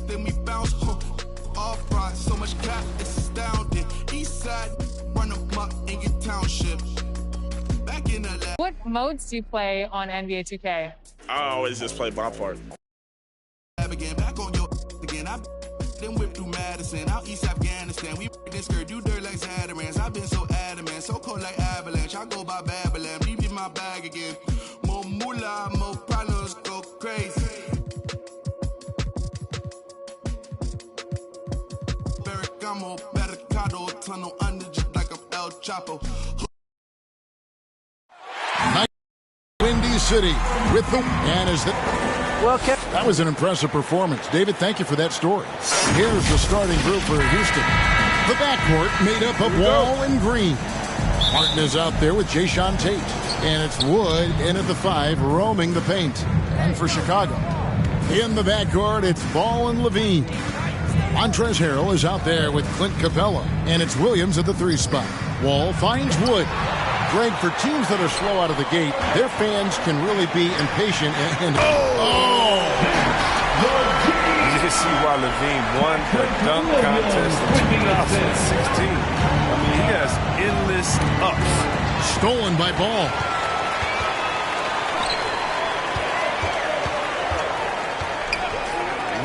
Then we bounce off right. So much cap, it's astounding. East side, run them up in your township. Back in the lab. What modes do you play on NBA 2K? I always just play my part. Again, back on your again. I then whip through Madison, out East Afghanistan. We this skirt, do dirt like Zatarans. I've been so adamant, so cold like avalanche. I go by Babylon, leave in my bag again. More moolah, more problems, go crazy. Ferragamo, Barricado, tunnel under just like I'm El Chapo. Windy City with the and is that was an impressive performance. David, thank you for that story. Here's the starting group for Houston. The backcourt made up of Wall and Green. Martin is out there with Jayshawn Tate. And it's Wood in at the 5, roaming the paint. And for Chicago, in the backcourt, it's Ball and Levine. Montrezl Harrell is out there with Clint Capella. And it's Williams at the 3 spot. Wall finds Wood. Greg, for teams that are slow out of the gate, their fans can really be impatient and You can see why Levine won the dunk contest in 2016. I mean, he has endless ups. Stolen by Ball.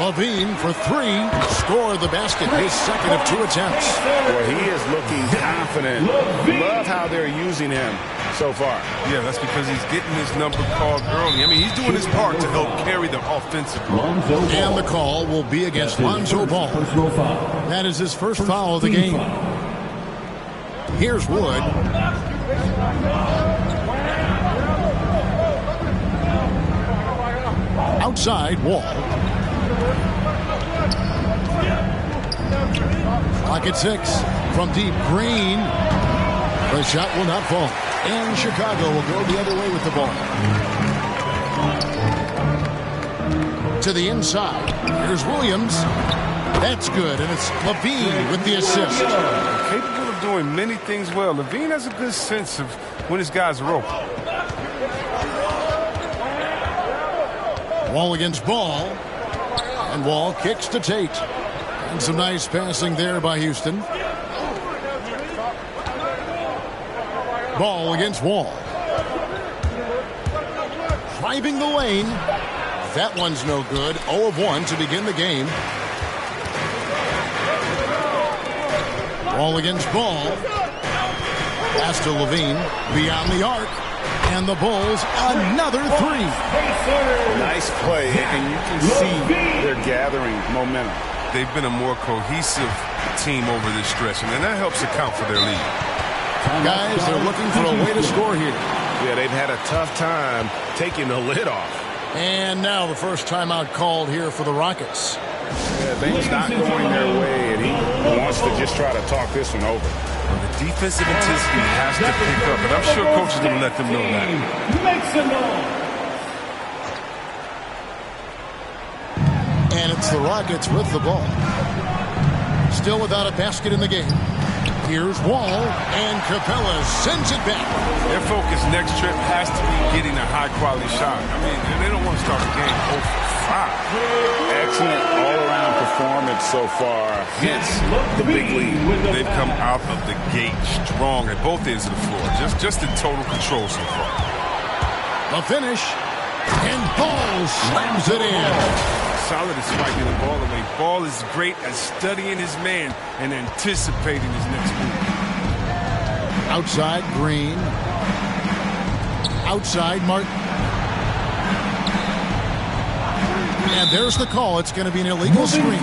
Levine for 3. Score the basket. His second of 2 attempts. Well, he is looking confident. Love how they're using him so far. Yeah, that's because he's getting his number called early. I mean, he's doing his part to help carry the offensive ball. And the call will be against Lonzo Ball. That is his first foul of the game. Here's Wood. Outside, Wall. Clock at 6. From deep, Green. The shot will not fall. And Chicago will go the other way with the ball. To the inside. Here's Williams. That's good, and it's Levine with the assist. Capable of doing many things well. Levine has a good sense of when his guys are open. Wall against Ball. And Wall kicks to Tate. And some nice passing there by Houston. Ball against Wall. Driving the lane. That one's no good. 0 of 1 to begin the game. Wall against Ball. Pass to Levine. Beyond the arc. And the Bulls, another 3. Nice play, and you can see they're gathering momentum. They've been a more cohesive team over this stretch, and that helps account for their lead. Guys, they're looking for a way to score here. Yeah, they've had a tough time taking the lid off. And now the first timeout called here for the Rockets. Yeah, things not going their way, and he wants to just try to talk this one over. Well, the defensive intensity has to pick up, and I'm sure coach is going to let them know that. And it's the Rockets with the ball. Still without a basket in the game. Here's Wall, and Capella sends it back. Their focus next trip has to be getting a high-quality shot. I mean, they don't want to start the game 0 for 5. Excellent all-around performance so far. Hence the big lead. They've come out of the gate strong at both ends of the floor. Just in total control so far. The finish, and Ball slams it in. Solid at spiking the ball away. Ball is great at studying his man and anticipating his next move. Outside, Green. Outside, Martin. And there's the call. It's going to be an illegal screen.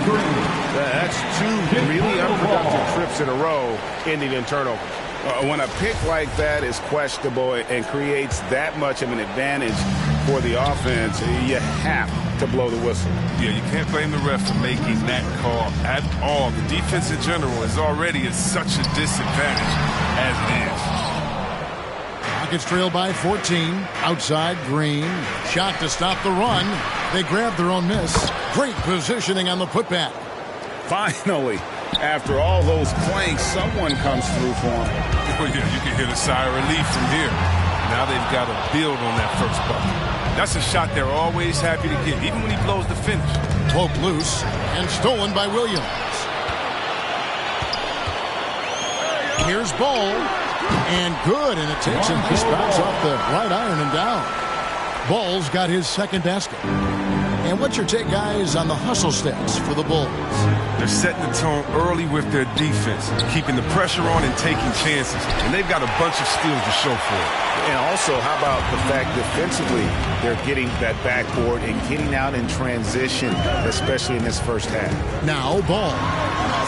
That's 2 really unproductive trips in a row, ending in turnovers. When a pick like that is questionable and creates that much of an advantage for the offense, you have to blow the whistle. Yeah, you can't blame the ref for making that call at all. The defense in general is already at such a disadvantage as it is. Rockets trail by 14. Outside, Green. Shot to stop the run. They grab their own miss. Great positioning on the putback. Finally, after all those planks, someone comes through for him. Oh, yeah, you can hear the sigh of relief from here. Now they've got to build on that first bucket. That's a shot they're always happy to get, even when he blows the finish. Poked loose and stolen by Williams. Here's Ball. And good, and it takes a nice bounce off the right iron and down. Ball's got his second basket. And what's your take, guys, on the hustle stats for the Bulls? They're setting the tone early with their defense, keeping the pressure on and taking chances. And they've got a bunch of steals to show for it. And also, how about the fact defensively, they're getting that backboard and getting out in transition, especially in this first half. Now Ball.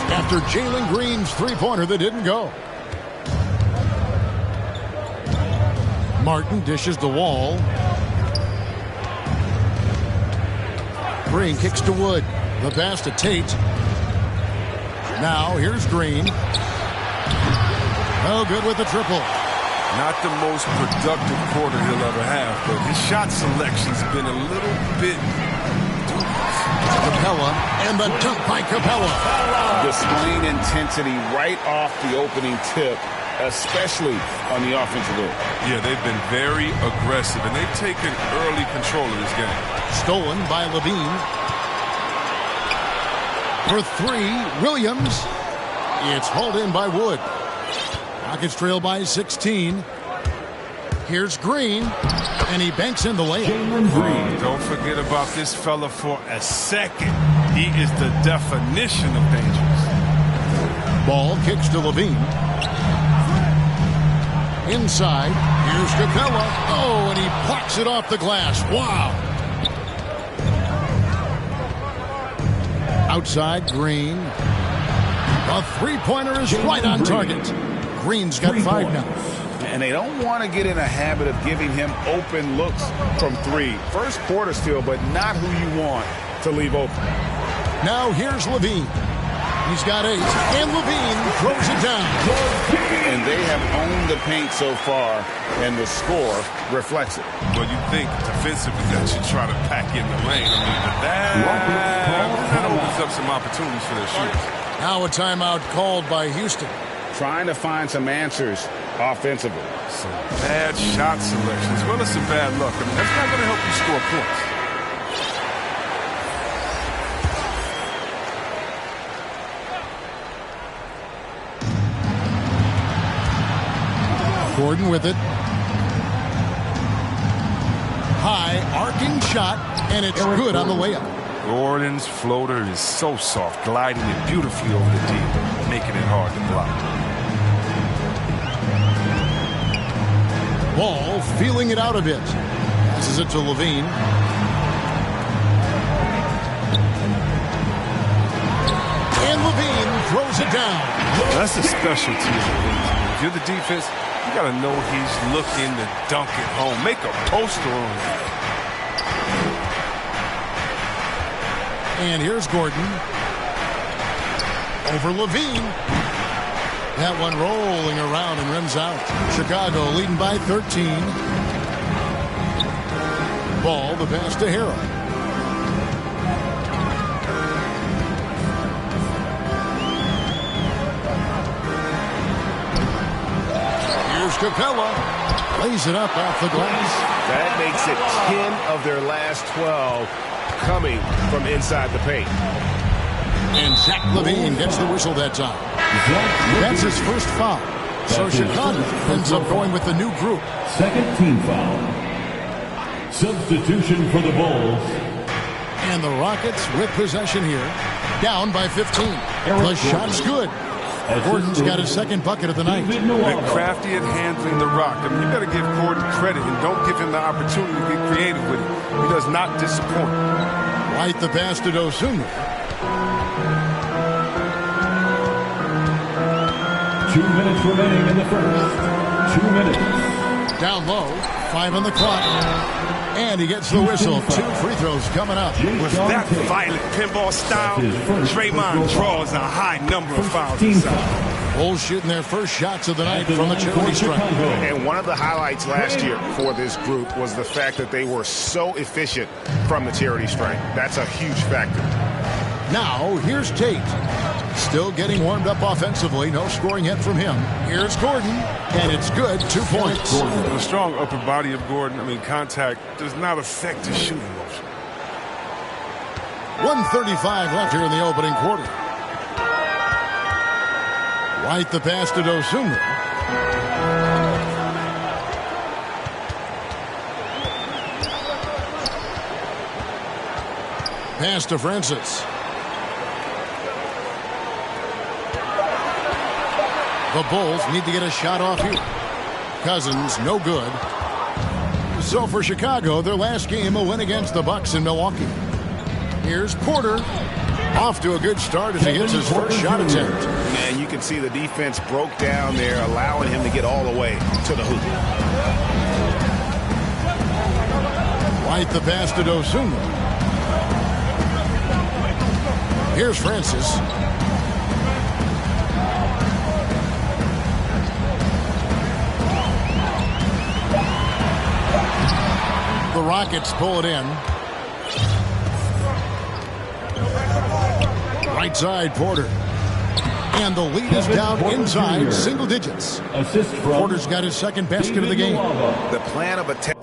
After Jalen Green's three-pointer that didn't go. Martin dishes the wall. Green kicks to Wood. The pass to Tate. Now here's Green. Oh, good with the triple. Not the most productive quarter he'll ever have, but his shot selection's been a little bit dubious. Capella and the dunk by Capella. Displaying intensity right off the opening tip, especially on the offensive end. Yeah, they've been very aggressive, and they've taken early control of this game. Stolen by Levine. For three, Williams. It's hauled in by Wood. Rockets trail by 16. Here's Green, and he banks in the layup. Don't forget about this fella for a second. He is the definition of dangerous. Ball kicks to Levine. Inside, here's Capella. Oh, and he plucks it off the glass. Wow. Outside, Green. A three-pointer is right on target. Green's got 5 now. And they don't want to get in a habit of giving him open looks from three. First quarter still, but not who you want to leave open. Now here's Levine. He's got 8, and Levine throws it down. And they have owned the paint so far, and the score reflects it. Well, you think defensively that you try to pack in the lane. I mean, but that opens up some opportunities for their shooters. Now a timeout called by Houston. Trying to find some answers offensively. Some bad shot selection as well as some bad luck. I mean, that's not going to help you score points. Gordon with it. High arcing shot, and it's good on the layup. Gordon's floater is so soft, gliding it beautifully over the D, making it hard to block. Ball feeling it out a bit. Passes it to Levine. And Levine throws it down. That's a specialty of the league. If you're the defense, you got to know he's looking to dunk it home. Make a poster on it. And here's Gordon. Over Levine. That one rolling around and rims out. Chicago leading by 13. Ball, the pass to Harrell. Here's Capella. Lays it up off the glass. That makes it 10 of their last 12 coming from inside the paint. And Zach LaVine gets the whistle that time. That's his first foul. So Chicago ends up going with the new group. Second team foul. Substitution for the Bulls. And the Rockets with possession here. Down by 15. The shot's good. Gordon's got his second bucket of the night. Been crafty at handling the rock. I mean, you got to give Gordon credit and don't give him the opportunity to get creative with it. He does not disappoint. Right the pass to Dosunmu. 2 minutes remaining in the first. 2 minutes. Down low. 5 on the clock. And he gets the whistle. 2 free throws coming up. With that violent pinball style, Draymond draws a high number of fouls inside. Bulls shooting their first shots of the night from the charity stripe. And one of the highlights last year for this group was the fact that they were so efficient from the charity stripe. That's a huge factor. Now, here's Tate. Still getting warmed up offensively. No scoring yet from him. Here's Gordon, and it's good. 2 points. The strong upper body of Gordon, I mean, contact does not affect his shooting motion. 1:35 left here in the opening quarter. White the pass to Dosunmu. Pass to Francis. The Bulls need to get a shot off here. Cousins, no good. So for Chicago, their last game, a win against the Bucks in Milwaukee. Here's Porter. Off to a good start as he hits his first shot attempt. And you can see the defense broke down there, allowing him to get all the way to the hoop. White the pass to Dosunmu. Here's Francis. The Rockets pull it in. Right side, Porter. And the lead is down inside single digits. Porter's got his second basket of the game. The plan of attack.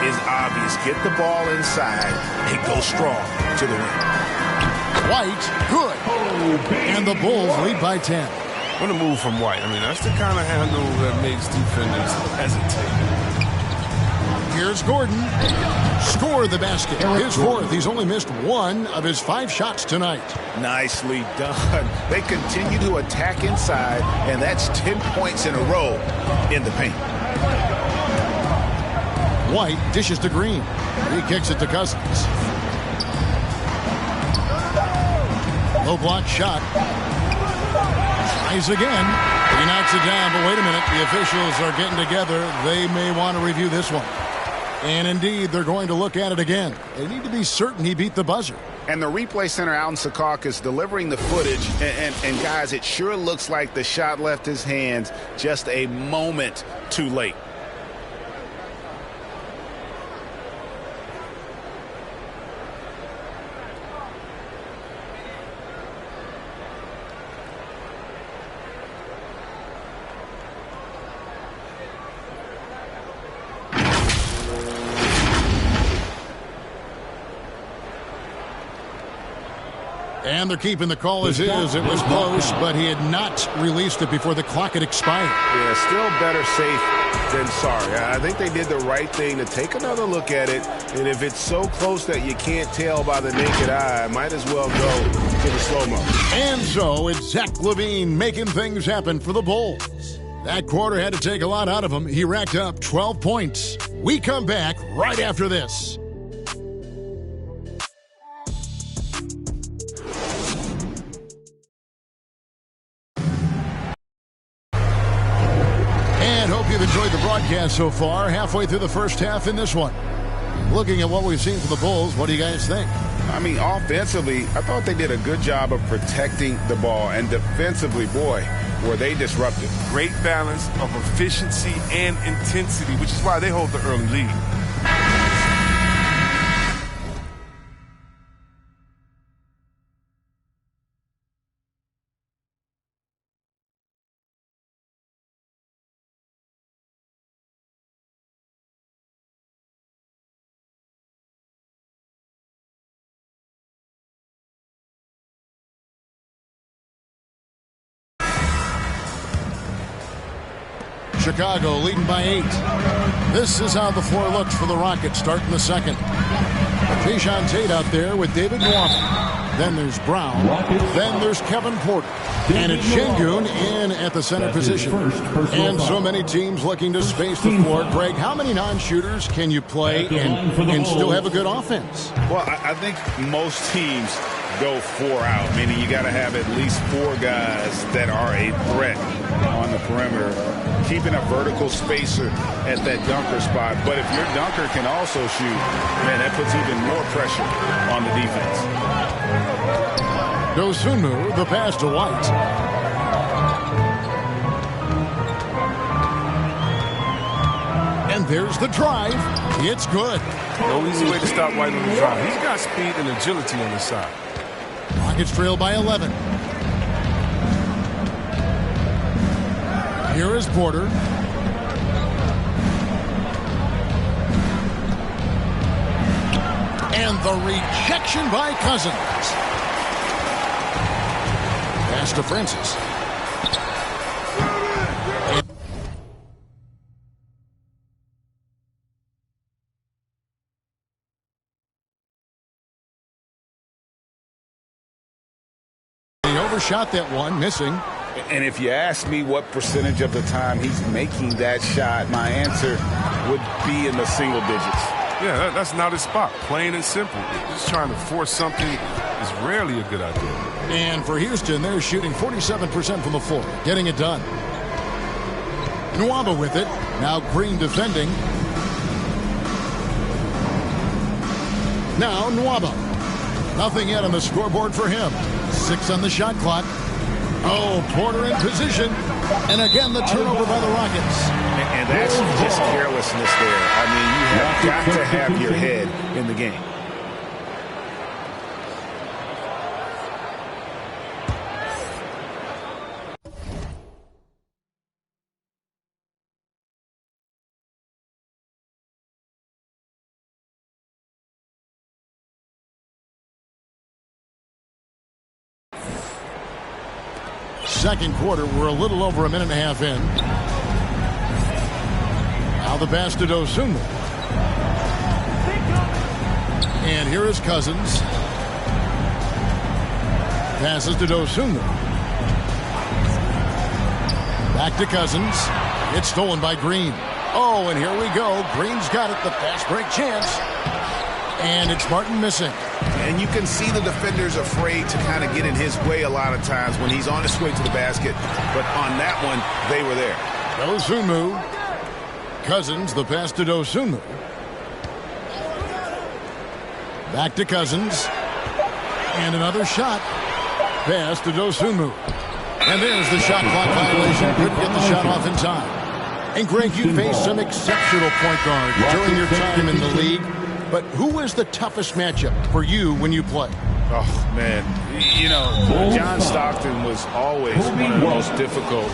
Is obvious. Get the ball inside and go strong to the rim. White, good. And the Bulls lead by 10. What a move from White. I mean, that's the kind of handle that makes defenders hesitate. Here's Gordon. Score the basket. His fourth. He's only missed one of his 5 shots tonight. Nicely done. They continue to attack inside, and that's 10 points in a row in the paint. White dishes to Green. He kicks it to Cousins. Low block shot. Tries again. He knocks it down, but wait a minute. The officials are getting together. They may want to review this one. And indeed, they're going to look at it again. They need to be certain he beat the buzzer. And the replay center out in Secaucus delivering the footage. And guys, it sure looks like the shot left his hands just a moment too late. And they're keeping the call as is. It was close, but he had not released it before the clock had expired. Yeah, still better safe than sorry. I think they did the right thing to take another look at it. And if it's so close that you can't tell by the naked eye, might as well go to the slow-mo. And so it's Zach LaVine making things happen for the Bulls. That quarter had to take a lot out of him. He racked up 12 points. We come back right after this. You've enjoyed the broadcast so far, halfway through the first half in this one. Looking at what we've seen from the Bulls, what do you guys think? I mean, offensively, I thought they did a good job of protecting the ball. And defensively, boy, were they disruptive. Great balance of efficiency and intensity, which is why they hold the early lead. Chicago leading by 8. This is how the floor looks for the Rockets starting the second. Jae'Sean Tate out there with David Nwaba. Then there's Brown. Then there's Kevin Porter. And it's Şengün in at the center position. And so many teams looking to space the floor. Greg, how many non-shooters can you play and still have a good offense? Well, I think most teams go 4 out, meaning you got to have at least 4 guys that are a threat on the perimeter, keeping a vertical spacer at that dunker spot. But if your dunker can also shoot, man, that puts even more pressure on the defense. Dosunmu, the pass to White. And there's the drive. It's good. No easy way to stop White on the drive. He's got speed and agility on his side. Rockets trail by 11. Here is Porter. And the rejection by Cousins. Pass to Francis. He overshot that one, missing. And if you ask me what percentage of the time he's making that shot, my answer would be in the single digits. Yeah, that's not his spot. Plain and simple. Just trying to force something is rarely a good idea. And for Houston, they're shooting 47% from the floor, getting it done. Nwaba with it. Now Green defending. Now Nwaba. Nothing yet on the scoreboard for him. 6 on the shot clock. Oh, Porter in position. And again, the turnover by the Rockets. And that's just carelessness there. I mean, you have got to have your head in the game. Second quarter, we're a little over a minute and a half in. Now the pass to Dosunmu. And here is Cousins. Passes to Dosunmu. Back to Cousins. It's stolen by Green. Oh, and here we go. Green's got it. The fast break chance. And it's Martin missing. And you can see the defenders afraid to kind of get in his way a lot of times when he's on his way to the basket. But on that one, they were there. Dosunmu. Cousins, the pass to Dosunmu. Back to Cousins. And another shot. Pass to Dosunmu. And there's the shot clock violation. Couldn't get the shot off in time. And Greg, you faced some exceptional point guards during your time in the league. But who was the toughest matchup for you when you play? Oh, man. You know, John Stockton was always one of the most difficult.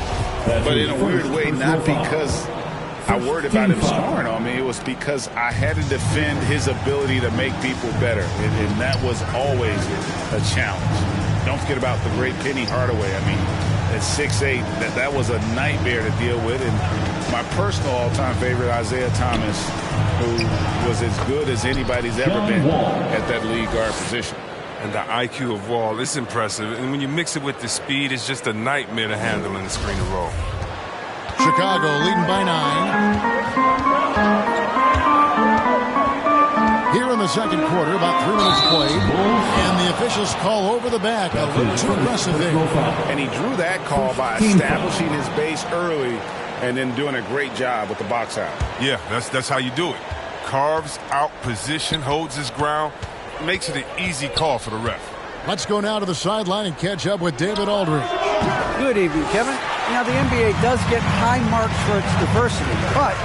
But in a weird way, not because I worried about him scoring on me. It was because I had to defend his ability to make people better. And that was always a challenge. Don't forget about the great Penny Hardaway. I mean, at 6'8", that was a nightmare to deal with. And my personal all-time favorite, Isaiah Thomas, who was as good as anybody's ever been at that lead guard position. And the IQ of Wall is impressive. And when you mix it with the speed, it's just a nightmare to handle in the screen and roll. Chicago leading by 9. Here in the second quarter, about 3 minutes played. And the officials call over the back. A little too aggressive there. And he drew that call by establishing his base early and then doing a great job with the box out. Yeah, that's how you do it. Carves out position, holds his ground, makes it an easy call for the ref. Let's go now to the sideline and catch up with David Aldridge. Good evening, Kevin. Now, the NBA does get high marks for its diversity, but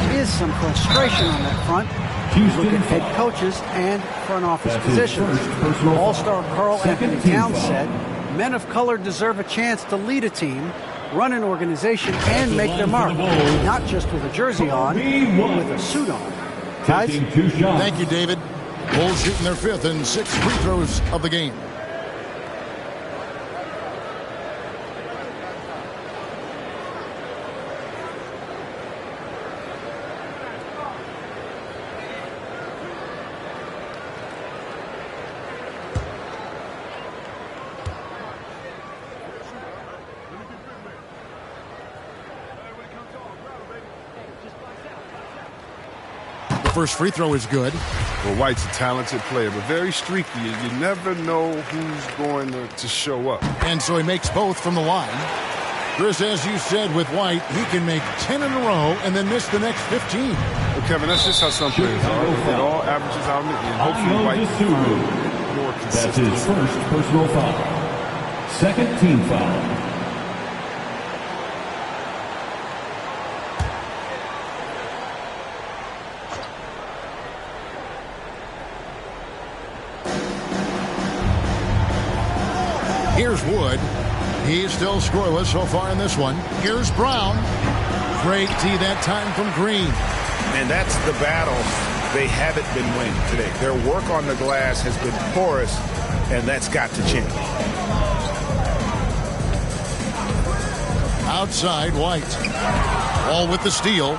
there is some frustration on that front. Look at head coaches and front office positions. All-star Karl Anthony Towns said, men of color deserve a chance to lead a team, run an organization, and make their mark. Not just with a jersey on, but with a suit on. Guys? Thank you, David. Bulls shooting their 5th and 6th free throws of the game. First free throw is good. Well, White's a talented player, but very streaky. You never know who's going to show up. And so he makes both from the line. Chris, as you said with White, he can make 10 in a row and then miss the next 15. Well, Kevin, that's just how some players are. It all averages out, and hopefully White can find more consistency. That's his first personal foul. Second team foul. Here's Wood. He's still scoreless so far in this one. Here's Brown. Great D that time from Green. And that's the battle they haven't been winning today. Their work on the glass has been porous, and that's got to change. Outside, White. Ball with the steal.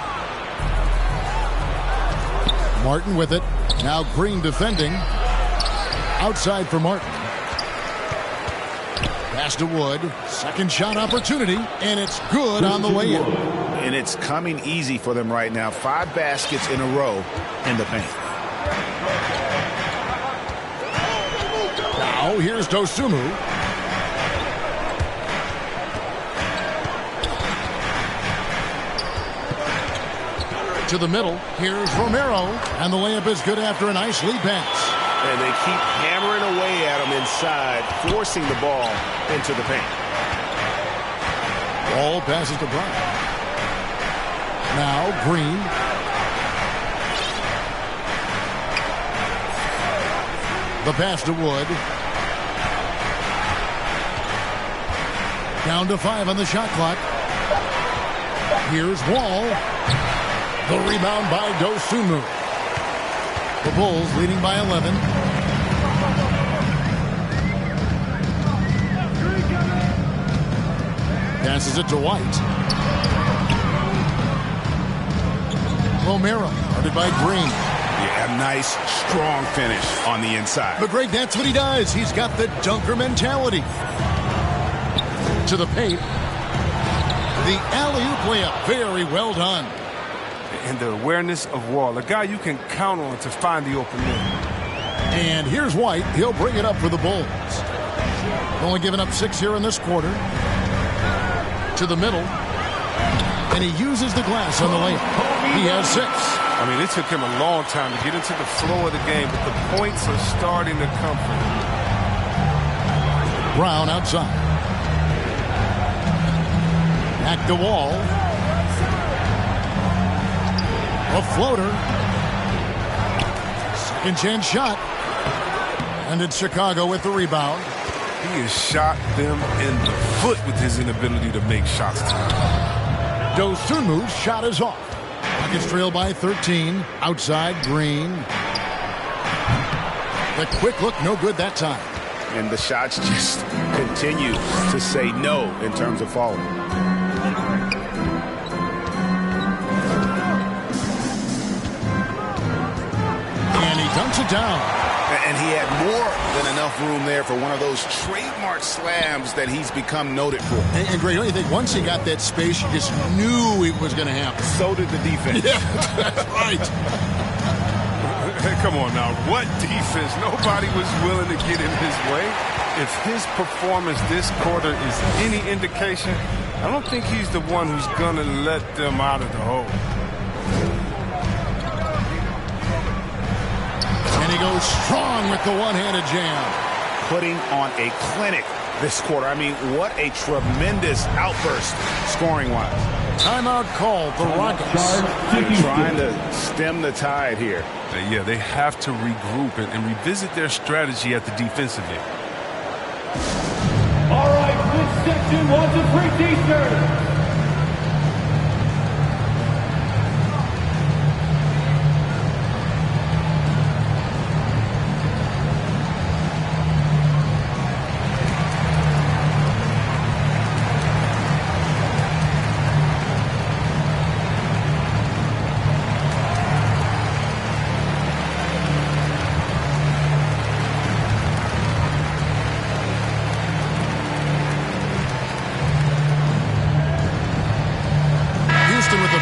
Martin with it. Now Green defending. Outside for Martin. Pass to Wood. Second shot opportunity, and it's good on the way in. And it's coming easy for them right now. 5 baskets in a row in the paint. Now here's Dosunmu. To the middle. Here's Romero. And the layup is good after a nice lead pass. And they keep hammering away at him inside, forcing the ball into the paint. Ball passes to Brown. Now Green. The pass to Wood. Down to 5 on the shot clock. Here's Wall. The rebound by Dosunmu. The Bulls leading by 11. Passes it to White. Romero, guarded by Green. Yeah, nice, strong finish on the inside. But Greg, that's what he does. He's got the dunker mentality. To the paint. The alley-oop layup. Very well done. And the awareness of Wall, a guy you can count on to find the open man. And here's White. He'll bring it up for the Bulls. Only giving up 6 here in this quarter. To the middle. And he uses the glass on the layup. He has 6. I mean, it took him a long time to get into the flow of the game, but the points are starting to come for him. Brown outside. Back to Wall. A floater. Second chance shot. And it's Chicago with the rebound. He has shot them in the foot with his inability to make shots tonight. Dosunmu's shot is off. Rockets trail by 13. Outside, Green. The quick look, no good that time. And the shots just continue to say no in terms of falling. And he dunks it down. And he had more than enough room there for one of those trademark slams that he's become noted for. And Greg, don't you think once he got that space, you just knew it was going to happen? So did the defense. Yeah, that's right. Come on now. What defense? Nobody was willing to get in his way. If his performance this quarter is any indication, I don't think he's the one who's going to let them out of the hole. And he goes strong with the one-handed jam. Putting on a clinic this quarter. I mean, what a tremendous outburst scoring-wise. Timeout called. The Rockets. They're trying to stem the tide here. Yeah, they have to regroup and revisit their strategy at the defensive end. All right, this section wants a free t-shirt.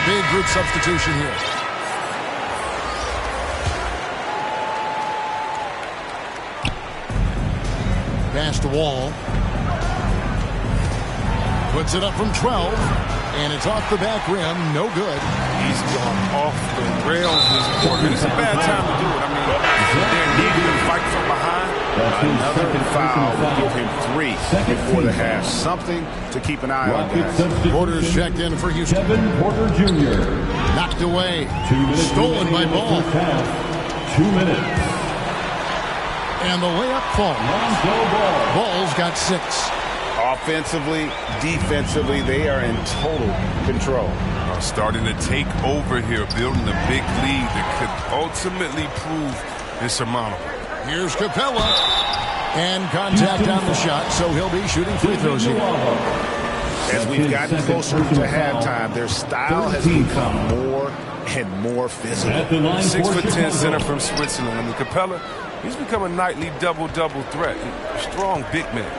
Big group substitution here. Pass to Wall. Puts it up from 12. And it's off the back rim. No good. He's gone off the rails this quarter. It's a bad time to do it. I mean, they're needing to fight from behind. Another foul will give him 3 before the half. Something to keep an eye on, guys. Porter's checked in for Houston. Kevin Porter Jr. Knocked away. Stolen by Ball. 2 minutes. And the layup falls. Ball's got 6. Offensively, defensively, they are in total control. Starting to take over here, building a big lead that could ultimately prove insurmountable. Here's Capella. And contact on the shot, so he'll be shooting free throws here. As we've gotten closer to halftime, their style has become more and more physical. 6'10" center from Switzerland. I mean, Capella, he's become a nightly double-double threat. Strong big man.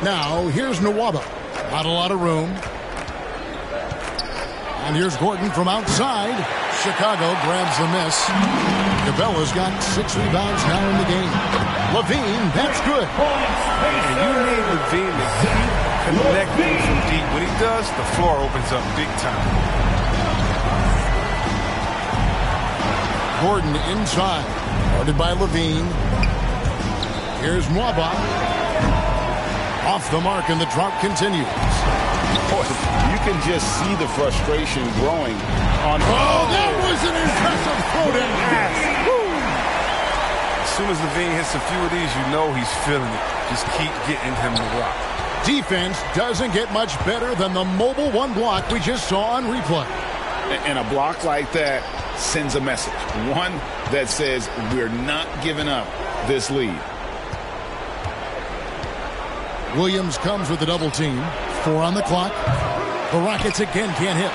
Now, here's Nwaba. Not a lot of room. And here's Gordon from outside. Chicago grabs the miss. Capella's got 6 rebounds now in the game. Levine, that's good. And you need Levine to keep connecting from deep. When he does, the floor opens up big time. Gordon inside. Guarded by Levine. Here's Nwaba. Off the mark, and the drought continues. Boy, you can just see the frustration growing on. Oh, that was an impressive throwdown pass. As soon as Levine hits a few of these, you know he's feeling it. Just keep getting him the rock. Defense doesn't get much better than the mobile one block we just saw on replay. And a block like that sends a message. One that says we're not giving up this lead. Williams comes with the double team. 4 on the clock. The Rockets again can't hit.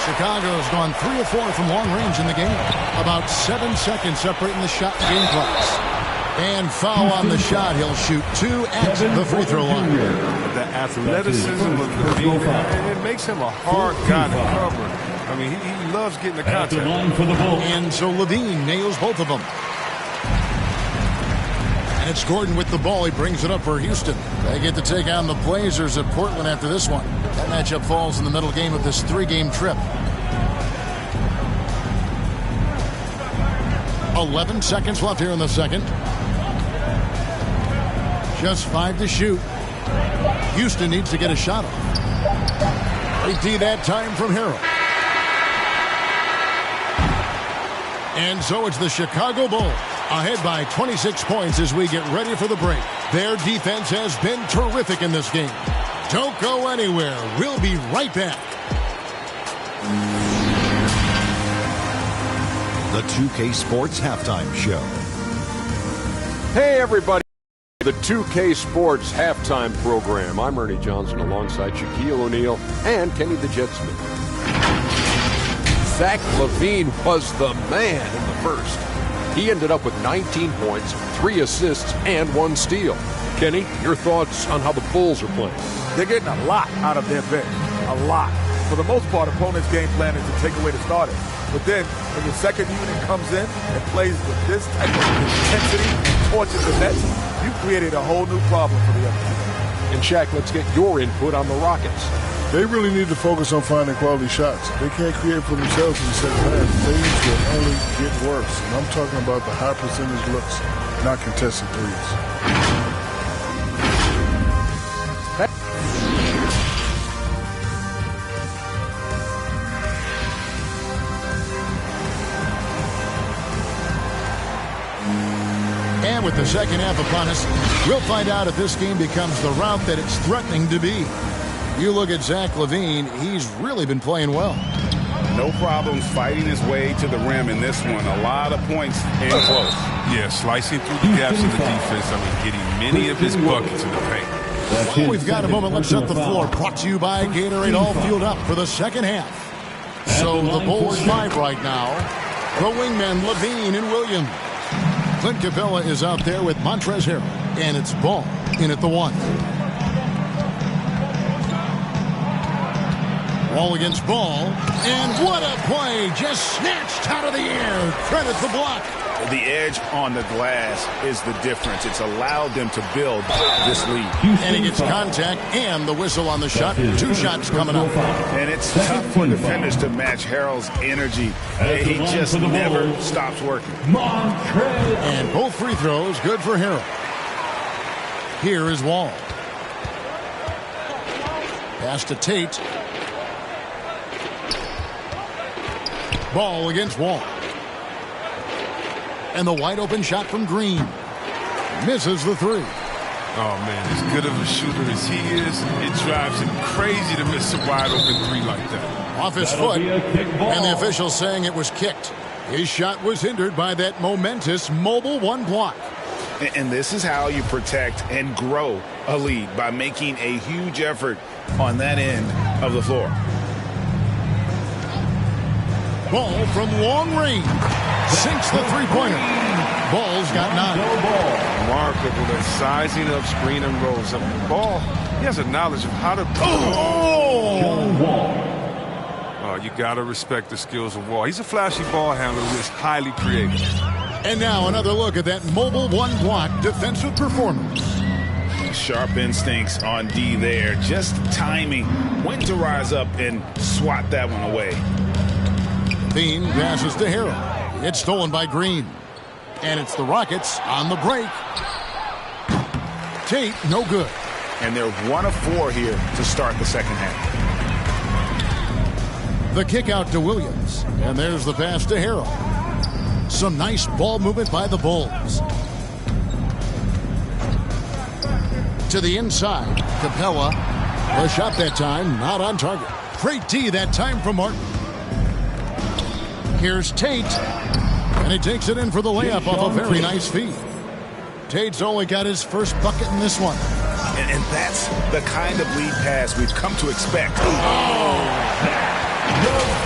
Chicago's gone 3 of 4 from long range in the game. About 7 seconds separating the shot and game clocks. And foul on the shot. He'll shoot 2 at the free throw line. The athleticism of Levine, it makes him a hard guy to cover. I mean, he loves getting the contact. And so Levine nails both of them. And it's Gordon with the ball. He brings it up for Houston. They get to take on the Blazers at Portland after this one. That matchup falls in the middle game of this 3-game trip. 11 seconds left here in the second. Just 5 to shoot. Houston needs to get a shot off. They tee that time from Harrell. And so it's the Chicago Bulls ahead by 26 points as we get ready for the break. Their defense has been terrific in this game. Don't go anywhere. We'll be right back. The 2K Sports Halftime Show. Hey, everybody. The 2K Sports Halftime Program. I'm Ernie Johnson alongside Shaquille O'Neal and Kenny the Jet Smith. Zach LaVine was the man in the first. He ended up with 19 points, 3 assists, and 1 steal. Kenny, your thoughts on how the Bulls are playing? They're getting a lot out of their bench. A lot. For the most part, opponents' game plan is to take away the starters. But then, when your second unit comes in and plays with this type of intensity and torches the nets, you created a whole new problem for the other team. And Shaq, let's get your input on the Rockets. They really need to focus on finding quality shots. They can't create for themselves in the second half. Things will only get worse. And I'm talking about the high percentage looks, not contested threes. And with the second half upon us, we'll find out if this game becomes the route that it's threatening to be. You look at Zach LaVine, he's really been playing well. No problems fighting his way to the rim in this one. A lot of points and close. Yeah, slicing through the gaps of the defense. I mean, getting many of his buckets in the paint. Well, we've got a moment. Let's set the floor. Brought to you by Gatorade, all fueled up for the second half. So the Bulls 5 right now. The wingmen, LaVine and Williams. Clint Capella is out there with Montrezl Harrell. And it's Ball in at the 1. Ball against Ball. And what a play. Just snatched out of the air. Credit the block. The edge on the glass is the difference. It's allowed them to build this lead. And he gets contact and the whistle on the shot. 2 shots coming up. And it's tough for defenders to match Harrell's energy. He just never stops working. And both free throws good for Harrell. Here is Wall. Pass to Tate. Ball against Wall. And the wide open shot from Green. Misses the three. Oh, man, as good of a shooter as he is, it drives him crazy to miss a wide-open three like that. Off his foot, and the official saying it was kicked. His shot was hindered by that momentous mobile one block. And this is how you protect and grow a lead, by making a huge effort on that end of the floor. Ball from long range. Sinks the three-pointer. Ball's got 9. Remarkable, that sizing of screen and rolls up the ball. He has a knowledge of how to... Oh, you got to respect the skills of Wall. He's a flashy ball handler who is highly creative. And now another look at that mobile one-block defensive performance. Sharp instincts on D there. Just timing when to rise up and swat that one away. Bean passes to Harrell. It's stolen by Green. And it's the Rockets on the break. Tate, no good. And they're 1 of 4 here to start the second half. The kick out to Williams. And there's the pass to Harrell. Some nice ball movement by the Bulls. To the inside. Capella. A shot that time, not on target. Great D that time from Martin. Here's Tate. And he takes it in for the layup off a very nice feed. Tate's only got his first bucket in this one. And that's the kind of lead pass we've come to expect.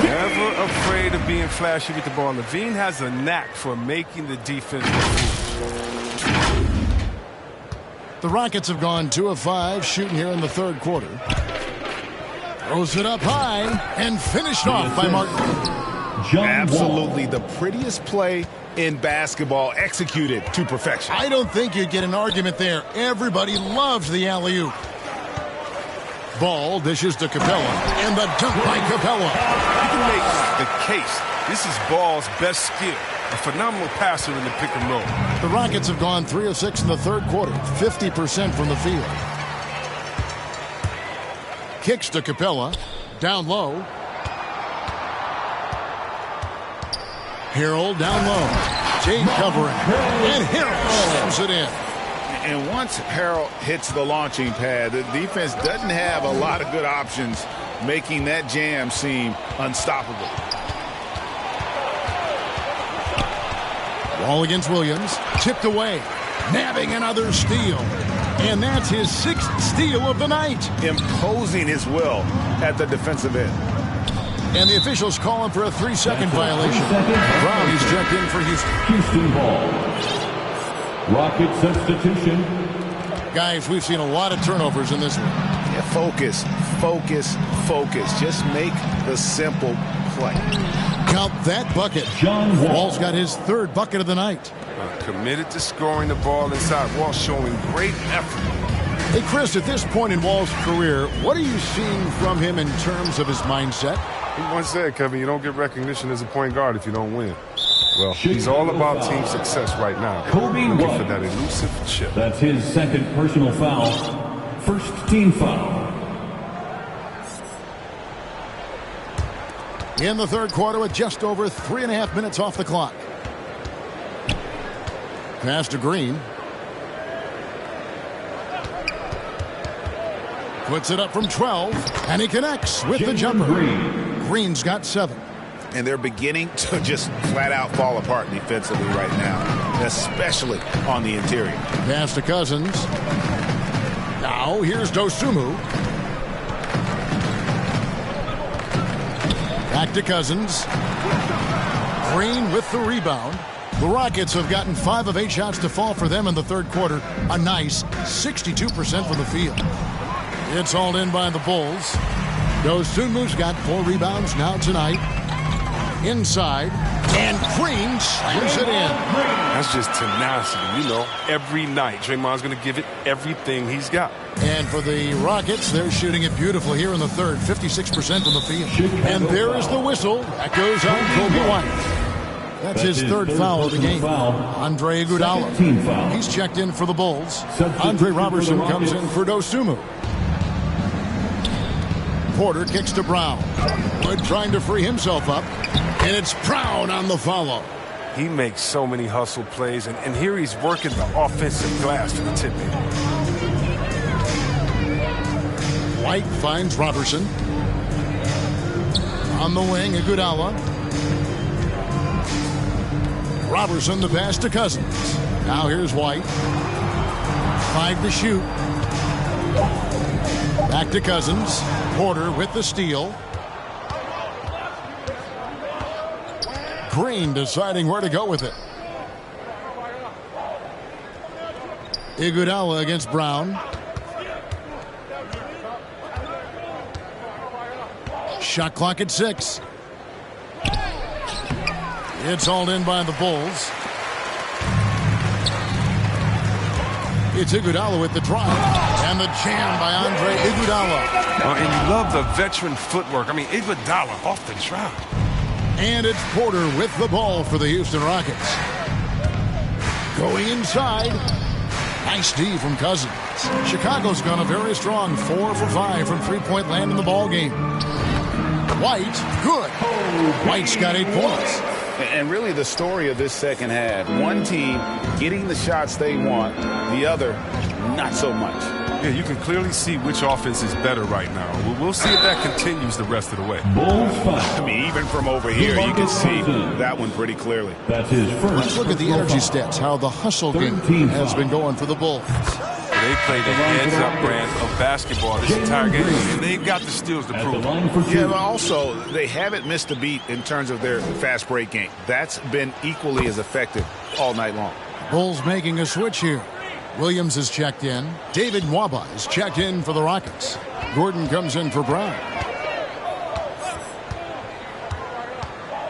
Never afraid of being flashy with the ball. Levine has a knack for making the defense move. The Rockets have gone 2 of 5 shooting here in the third quarter. Throws it up high and finished off by Martin. Absolutely the prettiest play in basketball, executed to perfection. I don't think you'd get an argument there. Everybody loves the alley-oop. Ball dishes to Capella, and the dunk by Capella. You can make the case. This is Ball's best skill. A phenomenal passer in the pick and roll. The Rockets have gone 3 of 6 in the third quarter, 50% from the field. Kicks to Capella, down low. Harrell down low. Tate covering. And Harrell slams it in. And once Harrell hits the launching pad, the defense doesn't have a lot of good options, making that jam seem unstoppable. Ball against Williams. Tipped away. Nabbing another steal. And that's his 6th steal of the night. Imposing his will at the defensive end. And the officials calling for a 3-second violation. Brownie's checked in for Houston. Houston ball. Rocket substitution. Guys, we've seen a lot of turnovers in this one. Yeah, focus, focus, focus. Just make the simple play. Count that bucket. John Wall's got his 3rd bucket of the night. Committed to scoring the ball inside. Wall showing great effort. Hey, Chris, at this point in Wall's career, what are you seeing from him in terms of his mindset? He once said, Kevin, you don't get recognition as a point guard if you don't win. Well, he's all about team success right now. Looking for that elusive chip. That's his 2nd personal foul. 1st team foul. In the third quarter with just over 3.5 minutes off the clock. Pass to Green. Puts it up from 12, and he connects with the jumper. Green's got 7. And they're beginning to just flat out fall apart defensively right now, especially on the interior. Pass to Cousins. Now here's Dosunmu. Back to Cousins. Green with the rebound. The Rockets have gotten 5 of 8 shots to fall for them in the third quarter. A nice 62% from the field. It's hauled in by the Bulls. Dosunmu's got 4 rebounds now tonight. Inside, and Green slams it in. That's just tenacity, you know. Every night, Draymond's going to give it everything he's got. And for the Rockets, they're shooting it beautifully here in the third, 56% from the field. And there is the whistle. That goes on Kobe White. That's his 3rd foul of the game. Andre Iguodala. He's checked in for the Bulls. Andre Robertson comes in for Dosunmu. Porter kicks to Brown. Wood trying to free himself up. And it's Brown on the follow. He makes so many hustle plays, and here he's working the offensive glass to the tip in. White finds Robertson. On the wing, Iguodala. Robertson, the pass to Cousins. Now here's White. 5 to shoot. Back to Cousins. Porter with the steal. Green deciding where to go with it. Iguodala against Brown. Shot clock at 6. It's hauled in by the Bulls. It's Iguodala with the drive. And the jam by Andre Iguodala. Oh, and you love the veteran footwork. I mean, Iguodala off the drop. And it's Porter with the ball for the Houston Rockets. Going inside. Nice D from Cousins. Chicago's gone a very strong 4 for 5 from three-point land in the ball game. White, good. White's got 8 points. And really the story of this second half, one team getting the shots they want, the other not so much. Yeah, you can clearly see which offense is better right now. We'll see if that continues the rest of the way. I mean, even from over here, you can see that one pretty clearly. That's his first. Let's look at the energy stats, how the hustle game has been going for the Bulls. They play the heads-up brand of basketball this entire game, and they've got the steals to prove it. Yeah, but also, they haven't missed a beat in terms of their fast break game. That's been equally as effective all night long. Bulls making a switch here. Williams is checked in. David Nwaba is checked in for the Rockets. Gordon comes in for Brown.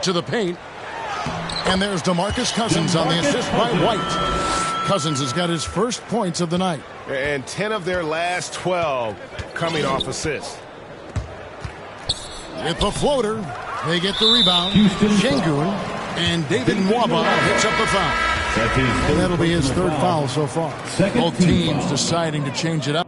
To the paint. And there's DeMarcus Cousins on the assist by White. Cousins has got his first points of the night. And 10 of their last 12 coming off assists. With the floater, they get the rebound. Şengün and David Nwaba hits up the foul. And that'll be his third foul so far. Both teams deciding to change it up.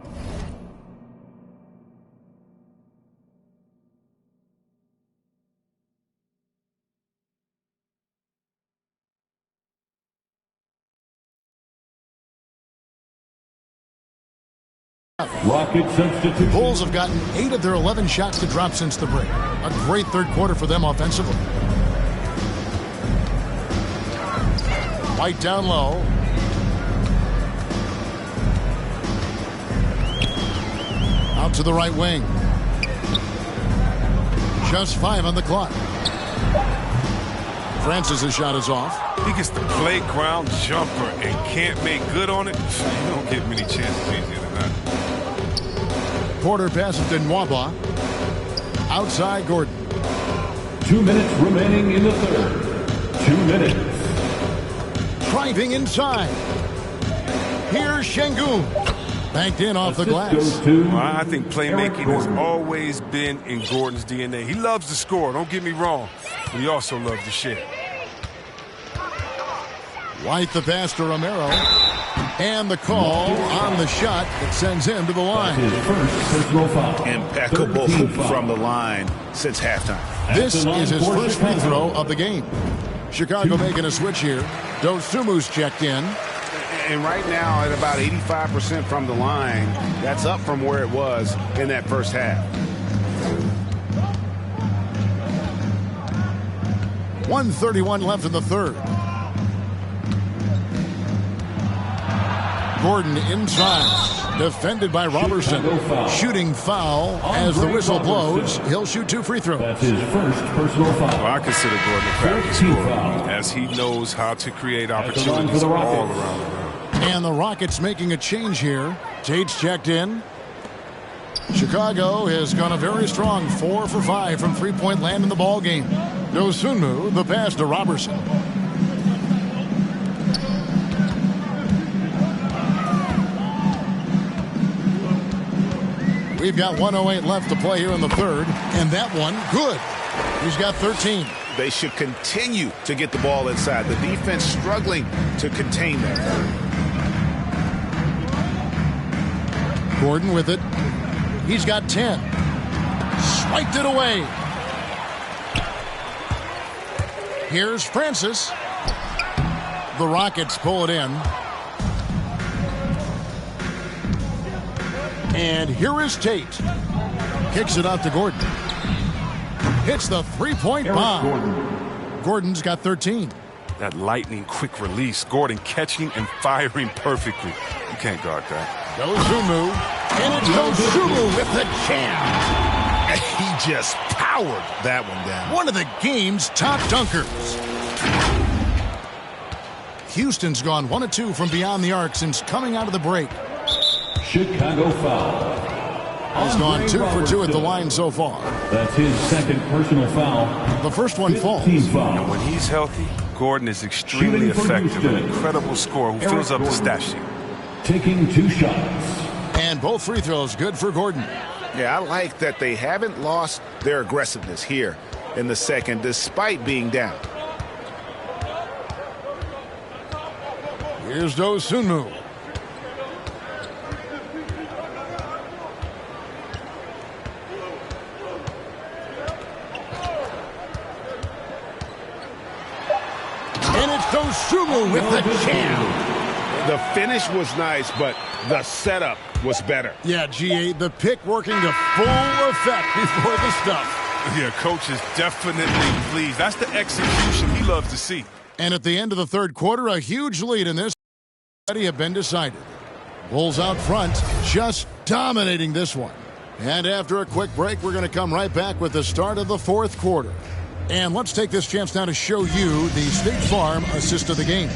Rocket substitution. Bulls have gotten 8 of their 11 shots to drop since the break. A great third quarter for them offensively. White down low. Out to the right wing. Just 5 on the clock. Francis' shot is off. He gets the playground jumper and can't make good on it. You don't get many chances easier than that. Porter passes to Nwaba. Outside Gordon. 2 minutes remaining in the third. 2 minutes. Driving inside. Here's Şengün. Banked in off the glass. Well, I think playmaking has always been in Gordon's DNA. He loves to score, don't get me wrong, but he also loves to share. White the pass to Romero. And the call on the shot that sends him to the line. His first personal foul. Impeccable from the line since halftime. This is his first free throw of the game. Chicago making a switch here. Dosumu's checked in. And right now at about 85% from the line, that's up from where it was in that first half. 1:31 left in the third. Gordon inside. Defended by Robertson. Shooting foul as the whistle blows. He'll shoot 2 free throws. That's his first personal foul. Well, I consider Gordon a crafty scorer, as he knows how to create opportunities all around the rim. And the Rockets making a change here. Tate's checked in. Chicago has gone a very strong 4 for 5 from three-point land in the ball game. Dosunmu, the pass to Robertson. We've got 1:08 left to play here in the third. And that one, good. He's got 13. They should continue to get the ball inside. The defense struggling to contain that. Gordon with it. He's got 10. Swiped it away. Here's Francis. The Rockets pull it in. And here is Tate. Kicks it out to Gordon. Hits the three-point bomb. Gordon's got 13. That lightning quick release. Gordon catching and firing perfectly. You can't guard that. Dosunmu. And it's Dosunmu with the jam. He just powered that one down. One of the game's top dunkers. Houston's gone 1 of 2 from beyond the arc since coming out of the break. Chicago foul. He's gone 2 for 2 at the line so far. That's his second personal foul. The first one falls. And when he's healthy, Gordon is extremely effective. An incredible scorer who fills up the stat sheet. Taking 2 shots. And both free throws good for Gordon. Yeah, I like that they haven't lost their aggressiveness here in the second, despite being down. Here's Dosunmu. And it's Dosunmu with the jam. The finish was nice, but the setup was better. Yeah, GA, the pick working to full effect before the stuff. Yeah, coach is definitely pleased. That's the execution he loves to see. And at the end of the third quarter, a huge lead in this already have been decided. Bulls out front, just dominating this one. And after a quick break, we're going to come right back with the start of the fourth quarter. And let's take this chance now to show you the State Farm assist of the game.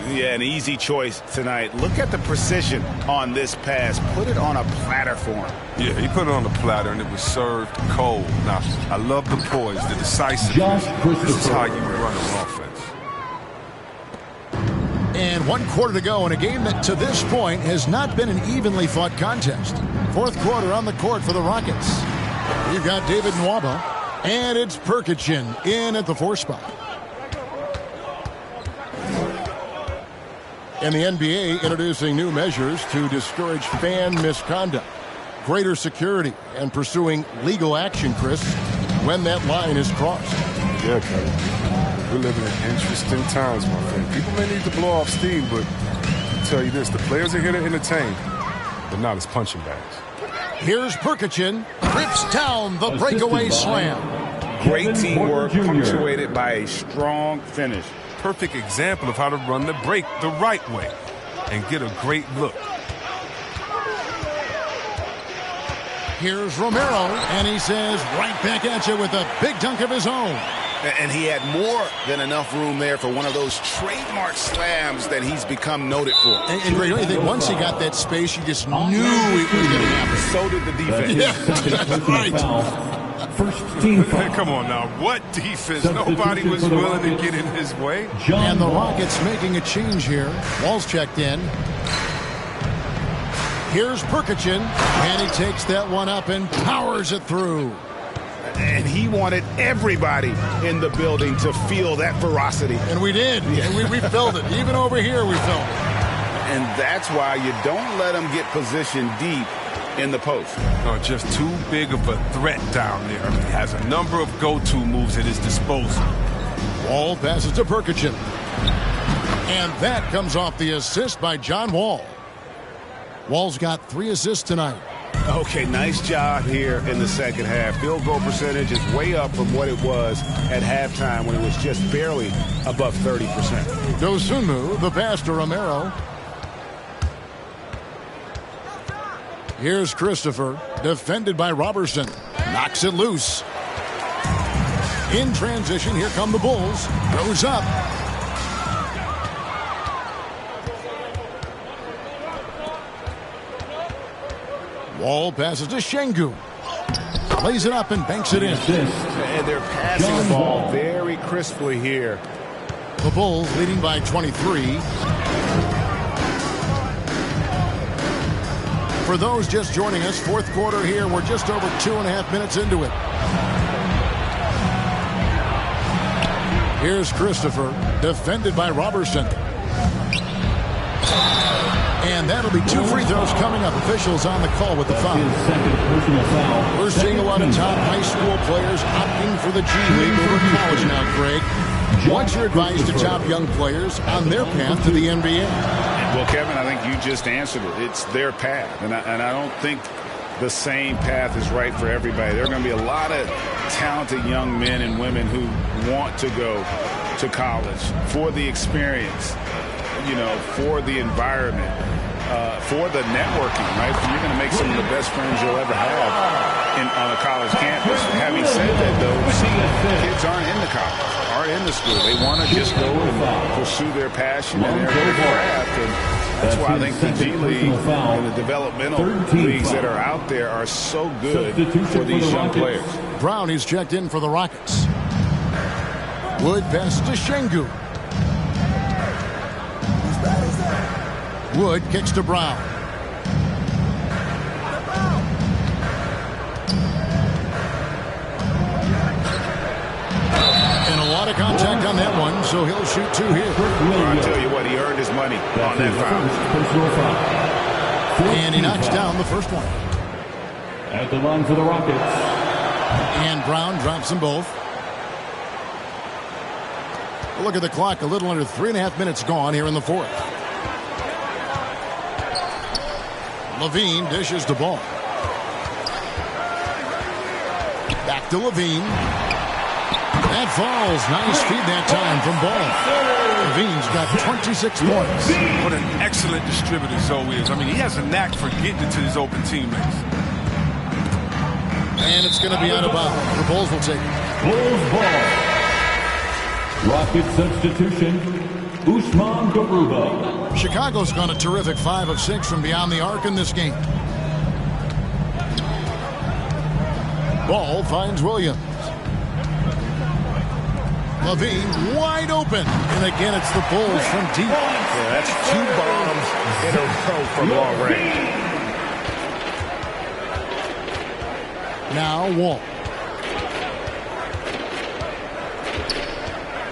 Yeah, an easy choice tonight. Look at the precision on this pass. Put it on a platter for him. Yeah, he put it on the platter, and it was served cold. Now, I love the poise, the decisiveness. This is how you run an offense. And 1 quarter to go in a game that to this point has not been an evenly fought contest. Fourth quarter on the court for the Rockets. You've got David Nwaba, and it's Perkichin in at the 4 spot. And the NBA introducing new measures to discourage fan misconduct. Greater security and pursuing legal action, Chris, when that line is crossed. Yeah, Kevin. We're living in interesting times, my friend. People may need to blow off steam, but I'll tell you this, the players are here to entertain, but not as punching bags. Here's Perkichin, rips down the breakaway slam. Great teamwork, punctuated by a strong finish. Perfect example of how to run the break the right way and get a great look. Here's Romero, and he says right back at you with a big dunk of his own. And he had more than enough room there for one of those trademark slams that he's become noted for. And Greg, don't you think once he got that space, you just knew it was going to happen? So did the defense. Yeah, right. First team foul. Come on now, what defense? Nobody was willing to get in his way. And the Rockets making a change here. Wall's checked in. Here's Perkichin, and he takes that one up and powers it through. And he wanted everybody in the building to feel that ferocity. And we did. Yeah. And we felt it. Even over here, we felt it. And that's why you don't let him get positioned deep in the post. No, just too big of a threat down there. He has a number of go-to moves at his disposal. Wall passes to Perkichin. And that comes off the assist by John Wall. Wall's got 3 assists tonight. Okay, nice job here in the second half. Field goal percentage is way up from what it was at halftime when it was just barely above 30%. Dosunmu, the pass to Romero. Here's Christopher, defended by Robertson. Knocks it loose. In transition, here come the Bulls. Goes up. Wall passes to Şengün. Lays it up and banks it in. And they're passing the ball very crisply here. The Bulls leading by 23. For those just joining us, fourth quarter here. We're just over 2.5 minutes into it. Here's Christopher, defended by Robertson. And And that'll be 2 free throws coming up. Officials on the call with the foul. We're seeing a lot of top high school players opting for the G League over college now, Greg. What's your advice to top young players on their path to the NBA? Well, Kevin, I think you just answered it. It's their path. And I don't think the same path is right for everybody. There are going to be a lot of talented young men and women who want to go to college for the experience, you know, for the environment, for the networking, right? You're going to make some of the best friends you'll ever have on a college campus. Having said that, though, kids aren't in the college, aren't in the school. They want to just go and pursue their passion and their craft. And that's why I think the G League and the developmental leagues that are out there are so good for these young players. Brown is checked in for the Rockets. Wood pass to Şengün. Wood kicks to Brown. And a lot of contact on that one, so he'll shoot 2 here. I'll tell you what, he earned his money on that foul. And he knocks down the first one. At the line for the Rockets. And Brown drops them both. Look at the clock, a little under 3.5 minutes gone here in the fourth. Levine dishes the ball. Back to Levine. That falls. Nice feed that time from Ball. Levine's got 26 points. What an excellent distributor Zoe is. I mean, he has a knack for getting it to his open teammates. And it's going to be out of bounds. The Bulls will take it. Bulls ball. Rocket substitution, Usman Garuba. Chicago's gone a terrific 5 of 6 from beyond the arc in this game. Ball finds Williams. Levine wide open. And again, it's the Bulls from deep. Yeah, that's 2 bombs in a row from long range. Now Wall.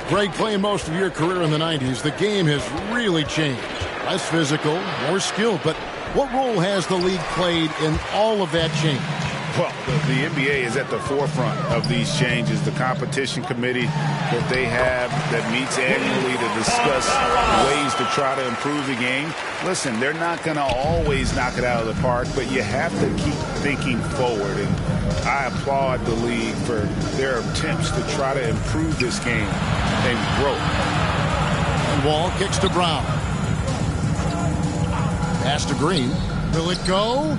Greg, playing most of your career in the 90s, the game has really changed. Less physical, more skilled. But what role has the league played in all of that change? Well, the NBA is at the forefront of these changes. The competition committee that they have that meets annually to discuss ways to try to improve the game. Listen, they're not going to always knock it out of the park, but you have to keep thinking forward. And I applaud the league for their attempts to try to improve this game and grow. And Wall kicks to Brown. Pass to Green. Will it go?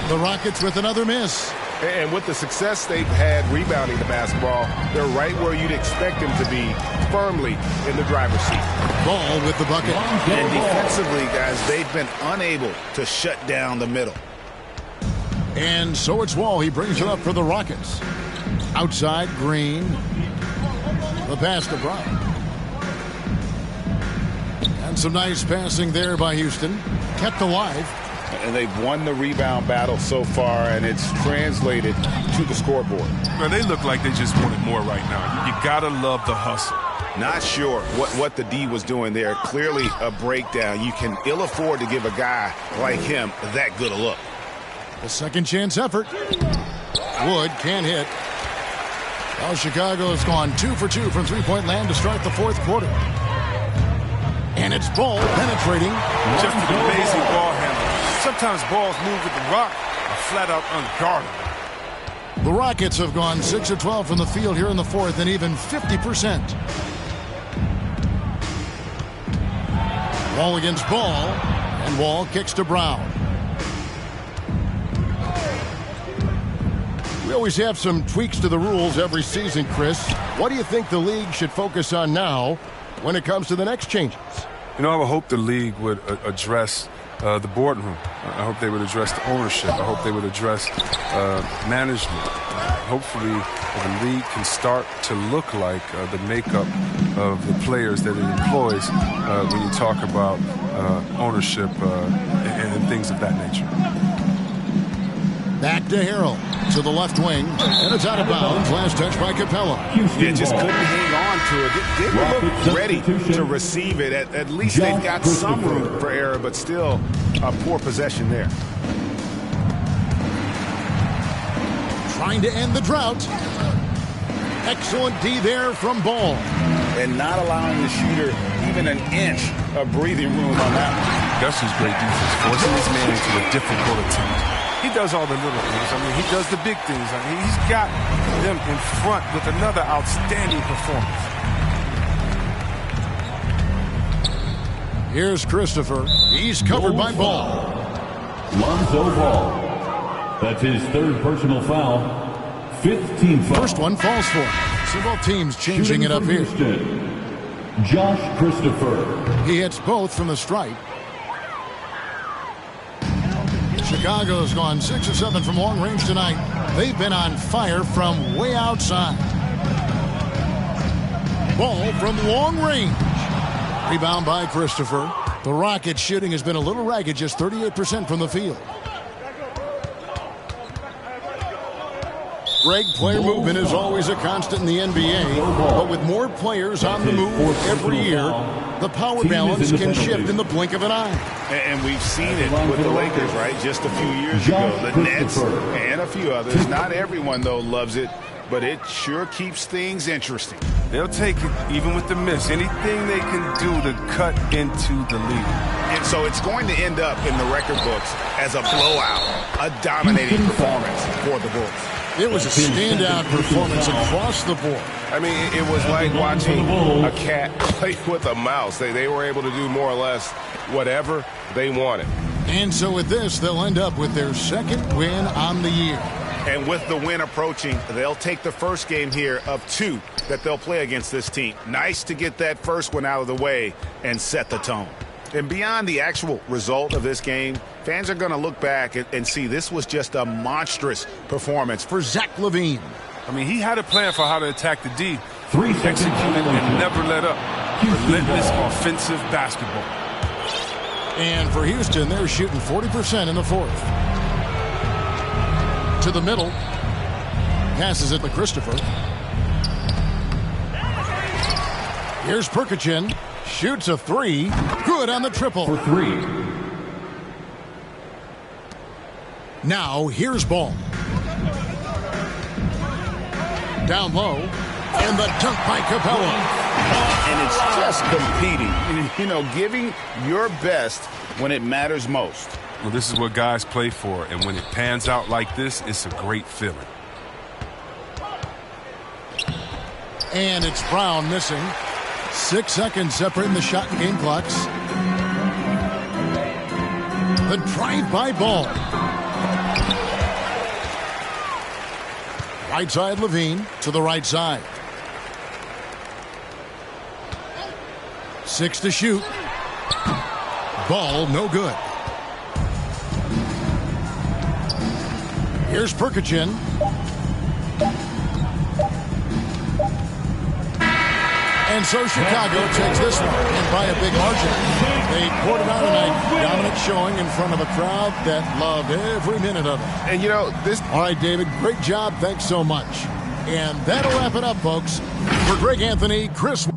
The Rockets with another miss. And with the success they've had rebounding the basketball, they're right where you'd expect them to be, firmly in the driver's seat. Ball with the bucket. And defensively, guys, they've been unable to shut down the middle. And so it's Wall. He brings it up for the Rockets. Outside, Green. The pass to Brown. And some nice passing there by Houston. Kept alive. And they've won the rebound battle so far, and it's translated to the scoreboard. Man, they look like they just wanted more right now. You gotta love the hustle. Not sure what the D was doing there. Clearly a breakdown. You can ill afford to give a guy like him that good a look. A second chance effort. Wood can't hit. Well, Chicago's gone 2 for 2 from three-point land to start the fourth quarter. And it's Ball penetrating. Just an amazing ball handler. Sometimes balls move with the rock are flat out unguarded. The Rockets have gone 6 of 12 from the field here in the fourth and even 50%. Wall against Ball, and Wall kicks to Brown. We always have some tweaks to the rules every season, Chris. What do you think the league should focus on now when it comes to the next changes? You know, I would hope the league would address the boardroom. I hope they would address the ownership. I hope they would address management. Hopefully, the league can start to look like the makeup of the players that it employs when you talk about ownership and things of that nature. Back to Harrell. to the left wing, and it's out of bounds. Last touch by Capella. Yeah, just couldn't hang on to it. Didn't look ready to receive it. At least they've got some room for error, but still a poor possession there. Trying to end the drought. Excellent D there from Ball. And not allowing the shooter even an inch of breathing room on that one. Gus is great defense, forcing his man into a difficult attempt. He does all the little things. I mean, he does the big things. I mean, he's got them in front with another outstanding performance. Here's Christopher. He's covered by Ball. Lonzo Ball. That's his third personal foul. 5th team foul. First one falls for him. So both teams changing it up here. Josh Christopher. He hits both from the stripe. Chicago's gone 6 of 7 from long range tonight. They've been on fire from way outside. Ball from long range. Rebound by Christopher. The Rockets' shooting has been a little ragged, just 38% from the field. Greg, player movement is always a constant in the NBA, but with more players on the move every year, the power balance can shift in the blink of an eye. And we've seen it with the Lakers, right? Just a few years ago. The Nets and a few others. Not everyone, though, loves it, but it sure keeps things interesting. They'll take it, even with the miss. Anything they can do to cut into the lead. And so it's going to end up in the record books as a blowout, a dominating performance for the Bulls. It was a standout performance across the board. I mean, it was like watching a cat play with a mouse. They were able to do more or less whatever they wanted. And so with this, they'll end up with their second win on the year. And with the win approaching, they'll take the first game here of 2 that they'll play against this team. Nice to get that first one out of the way and set the tone. And beyond the actual result of this game, fans are going to look back and see this was just a monstrous performance for Zach LaVine. I mean, he had a plan for how to attack the D. 3 seconds and never let up. Relentless offensive basketball. And for Houston, they're shooting 40% in the fourth. To the middle. Passes it to Christopher. Here's Perkichin. Shoots a 3. Good on the triple. For 3. Now, here's Ball. Down low. And the dunk by Capella. And it's just competing. You know, giving your best when it matters most. Well, this is what guys play for. And when it pans out like this, it's a great feeling. And it's Brown missing. 6 seconds separating the shot and game clocks. The drive by Ball. Right side LaVine to the right side. 6 to shoot. Ball no good. Here's Perkichin. And so Chicago takes this one, and by a big margin. They poured it out tonight. Dominant showing in front of a crowd that loved every minute of it. And, you know, this... All right, David, great job. Thanks so much. And that'll wrap it up, folks. For Greg Anthony, Chris...